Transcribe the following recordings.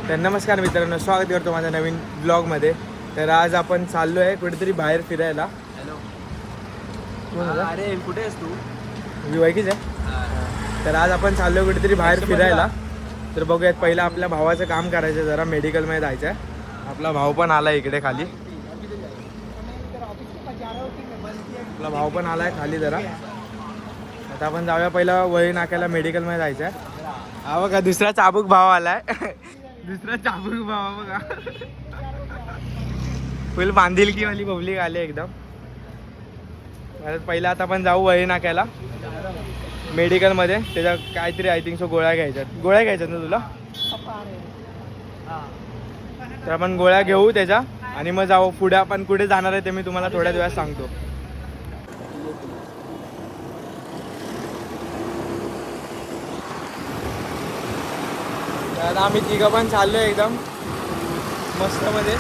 तर नमस्कार मित्रांनो, स्वागत करतो माझ्या नवीन ब्लॉगमध्ये. तर आज आपण चाललो आहे कुठेतरी बाहेर फिरायला. हॅलो. कोण होता? अरे कुठे आहेस तू? मी वैकीच आहे. तर आज आपण चाललो कुठेतरी बाहेर फिरायला. तर बघूयात, पहिलं आपल्या भावाचं काम करायचं, जरा मेडिकलमध्ये जायचं आहे. आपला भाऊ पण आला इकडे खाली. आपला भाऊ पण आला आहे खाली जरा. आता आपण जाऊया, पहिलं वही नाक्याला मेडिकलमध्ये जायचं आहे. हा बघा, दुसरा चाबूक भाव आलाय. दुसरा चाबूक भाव बघा. फुल बांधिलकी वाली पब्लिक आली एकदम. पहिला आता आपण जाऊ वही नाक्याला मेडिकलमध्ये. त्याच्या काहीतरी आय थिंक सो गोळ्या घ्यायच्यात ना तुला. तर आपण गोळ्या घेऊ त्याच्या आणि मग जाऊ पुढे. आपण कुठे जाणार आहे ते मी तुम्हाला थोड्याच वेळात सांगतो. आता आम्ही तिघं पण चाललोय एकदम मस्त मध्ये.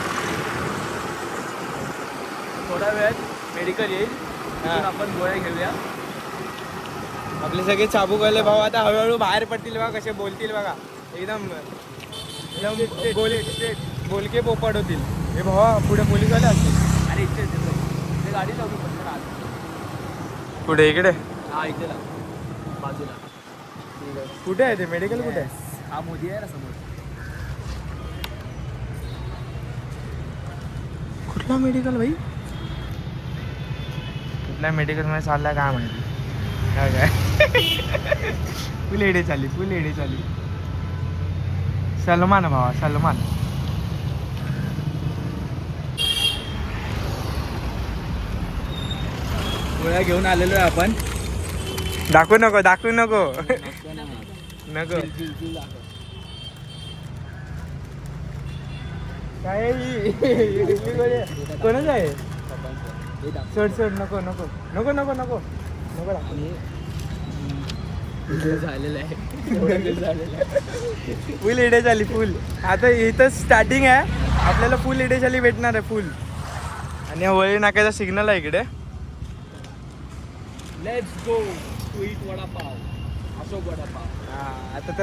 थोडा वेळात मेडिकल येईल, तिथून आपण गोळ्या घेऊया. आपले सगळे चाबूकवाले भाऊ आता हळूहळू बाहेर पडतील बघा, कसे बोलतील बघा. एकदम बोलके पोपट होतील हे भावा. पुढे पोलीसवाले असतील. अरे इथे ते गाडी लावली पण आज. कुठे? इकडे? हा इथे लाव, बाजूला. कुठे आहे ते मेडिकल? कुठे आहे? हा मोदी आहे ना समोर. कुठला मेडिकल भाई? कुठल्या मेडिकल मध्ये चाललाय काय माहिती. काय फुल एडे चाली. सलमान भावा, सलमान. गोळ्या घेऊन आलेलो आहे आपण. दाखवू नको नको. काय कोणाच आहे? सोड नको झालेलं आहे. फुल एडे झाली फुल. आता इथं स्टार्टिंग आहे, आपल्याला फुल एडे झाली भेटणार आहे फुल. आणि वळी नाक्याचा सिग्नल आहे इकडे. Let's go to eat vada pav, Ashok vada pav.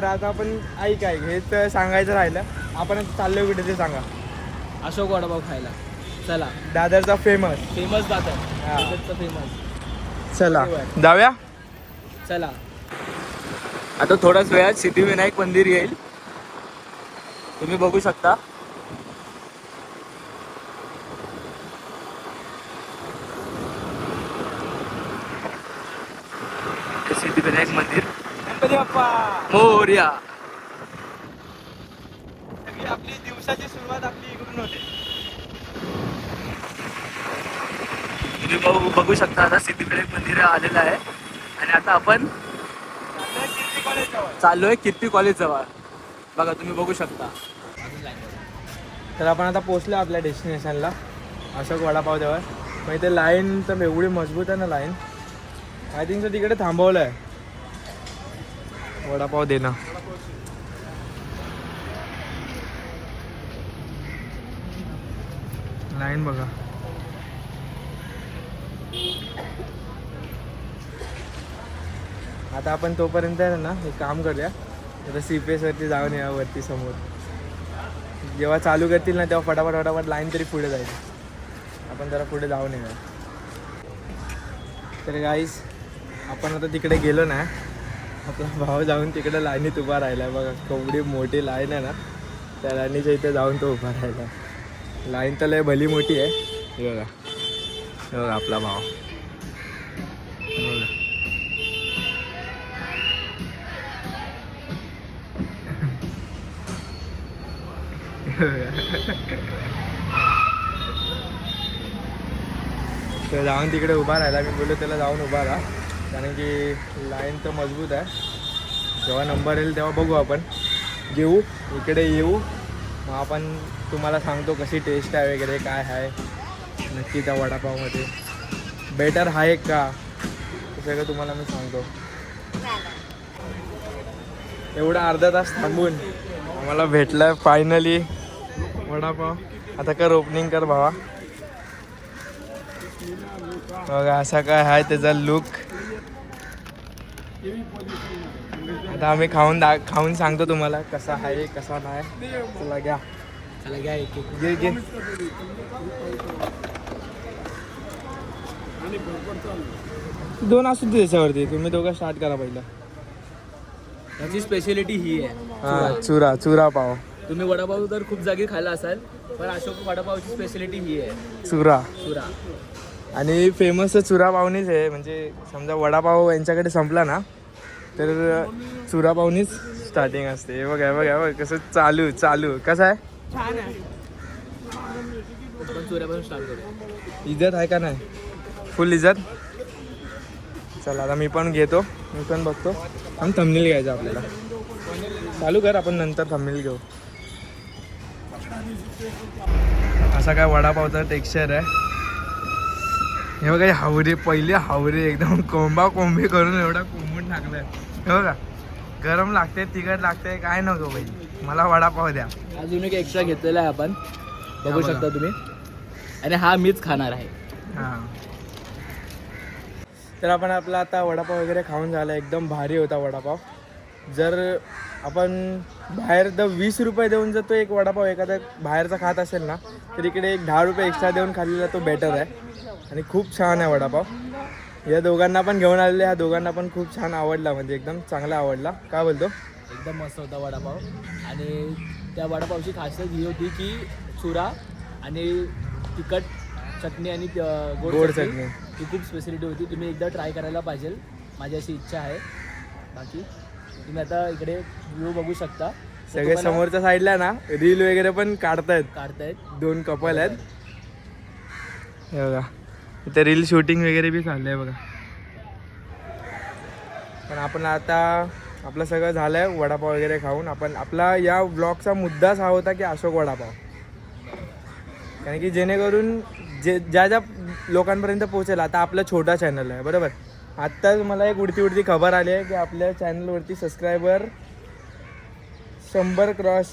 आता आपण ऐक हेच सांगायचं राहिलं. आपण आता चाललोय कुठे ते सांगा. अशोक वडापाव खायला चला. दादरचा फेमस दादर. हा. दादरचा फेमस. चला जाऊया. चला. आता थोड्याच वेळात सिद्धिविनायक मंदिर येईल, तुम्ही बघू शकता. सिद्धिविनायक मंदिर. गणपती बाप्पा मोरया. आपली दिवसाची सुरुवात आपली इकडून होते. तुम्ही बघू शकता, आता सिद्धिविनायक मंदिर आलेलं आहे. आणि आता आपण कीर्ती कॉलेज जवळ चाललोय कीर्ती कॉलेज जवळ. बघा, तुम्ही बघू शकता. तर आपण आता पोहोचलो आपल्या डेस्टिनेशनला, अशोक वडापाव जवळ. मग इथे लाईन तर एवढी मजबूत आहे ना लाईन. आय थिंक सो तिकडे थांबवलं आहे वडापाव देणं. लाईन बघा. आता आपण तोपर्यंत आहे ना एक काम करूया, आता CPS वरती जाऊन या वरती समोर. जेव्हा चालू करतील ना तेव्हा फटाफट लाईन तरी पुढे जाईल. आपण जरा पुढे जाऊन येऊया. तर गाईस, आपण आता तिकडे गेलो ना, आपला भाऊ जाऊन तिकडे लाईनीत उभा राहिला आहे बघा. केवढी मोठी लाईन आहे ना, त्या लाईनीच्या इथे जाऊन तो उभा राहिला. लाईन तर लय भली मोठी आहे. हे बघा आपला भाव. तर जाऊन तिकडे उभा राहिला. मी बोललो त्याला जाऊन उभा राहा, कारण की लाईन तर मजबूत आहे. जेव्हा नंबर येईल तेव्हा बघू, आपण घेऊ इकडे येऊ. मग आपण तुम्हाला सांगतो कशी टेस्ट आहे वगैरे, काय आहे नक्की त्या वडापावमध्ये, बेटर आहे का, ते सगळं तुम्हाला मी सांगतो. एवढा अर्धा तास थांबून आम्हाला भेटलं फायनली वडापाव. आता कर ओपनिंग कर भावा. बघा असा काय आहे त्याचा लुक. आता आम्ही खाऊन सांगतो तुम्हाला कसा आहे कसा नाही. चला घ्या. चला घ्या एक घे. दोन असू दे त्याच्यावरती. तुम्ही दोघं स्टार्ट करा पहिलं. याची स्पेशालिटी ही आहे. हा चुरा पाव. तुम्ही वडापाव तर खूप जागी खाल्ला असाल, पण अशोक वडापावची स्पेशालिटी ही आहे चुरा. चुरा. आणि फेमस चुरा पावनीच आहे. म्हणजे समजा वडापाव यांच्याकडे संपला ना तर चुरा पावनीच स्टार्टिंग असते. हे बघा कसं चालू कसं आहे. छान आहे. आपण चुऱ्यापासून स्टार्ट करूया. इज्जत आहे का नाही. फुल इज्जत. चला आता मी पण घेतो. मी पण बघतो. आणि थंबनेल घ्यायचं आपल्याला. चालू कर. आपण नंतर थंबनेल घेऊ. असा काय वडापावचा टेक्स्चर आहे. हे बघा हावरे एकदम कोंबी करून एवढा कोंबून टाकलाय. हे बघा गरम लागते तिखट लागते काय नको बाई. मला वडापाव द्या. अजून एक एक्स्ट्रा घेतलेला आहे आपण. बघू बघा. शकता तुम्ही. आणि हा मीच खाणार आहे. हां तर आपण आपला आता वडापाव वगैरे खाऊन झाला. एकदम भारी होता वडापाव. जर आपण बाहेर 20 रुपये देऊन जर तो एक वडापाव एखादा बाहेरचा खात असेल ना तर इकडे एक 10 रुपये एक्स्ट्रा देऊन खाल्लेला तो बेटर आहे. आणि खूप छान आहे वडापाव. या दोघांना पण घेऊन आलेले. ह्या दोघांना पण खूप छान आवडला. म्हणजे एकदम चांगला आवडला. काय बोलतो. एकदम मस्त होता वडापाव. आणि त्या वडापावची खासियत ही होती की चुरा आणि तिखट चटणी आणि गोड चटणी ही खूप स्पेशालिटी होती. तुम्ही एकदा ट्राय करायला पाहिजे. माझी अशी इच्छा आहे. बाकी तुम्ही आता इकडे व्ह्यू बघू शकता. सगळे समोरच्या साईडला ना रील वगैरे पण काढतायत. 2 कपल आहेत. हे बघा इथे रील शूटिंग वगैरे बी चाललंय बघा. पण आपण आता आपलं सगळं झालं आहे वडापाव वगैरे खाऊन. आपण आपला या व्लॉगचा मुद्दाच हा होता की अशोक वडापाव. कारण की जेणेकरून ज्या लोकांपर्यंत पोहोचेल. आता आपलं छोटा चॅनल आहे बरोबर. आत्ता मला एक उडती खबर आली आहे की आपल्या चॅनलवरती सबस्क्रायबर 100 क्रॉस.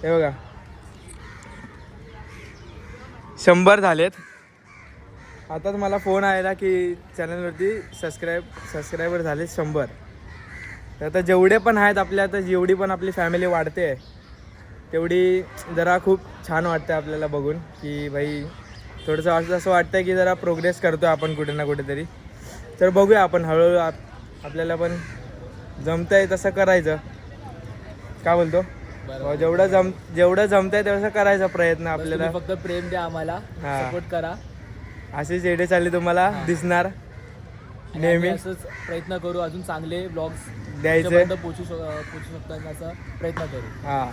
हे बघा 100 झालेत. आताच मला फोन आलेला की चॅनलवरती सबस्क्रायबर झाले 100. तर आता जेवढे पण आहेत आपल्या आता जेवढी पण आपली फॅमिली वाढते तेवढी जरा खूप छान वाटतं आपल्याला बघून की भाई थोडंसं असं वाटतं की जरा प्रोग्रेस करतो आपण कुठे ना कुठेतरी. तर बघूया आपण हळूहळू आपल्याला पण जमतंय तसं करायचं. काय बोलतो. जेवढं जमतंय तसं करायचा प्रयत्न आपल्याला. फक्त प्रेम द्या आम्हाला. सपोर्ट करा. अशीच एडे चालली तुम्हाला दिसणार नेहमी. असंच प्रयत्न करू. अजून चांगले ब्लॉग्स द्यायचे पोचू शकतात असा प्रयत्न करू. हां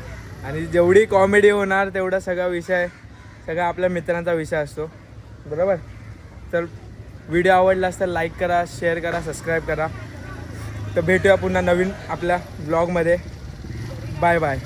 आणि जेवढी कॉमेडी होणार तेवढा सगळा आपल्या मित्रांचा विषय असतो बरोबर. तर व्हिडिओ आवडला तर लाईक करा, शेअर करा, सबस्क्राईब करा. तर भेटूया पुन्हा नवीन आपल्या ब्लॉगमध्ये. Bye bye.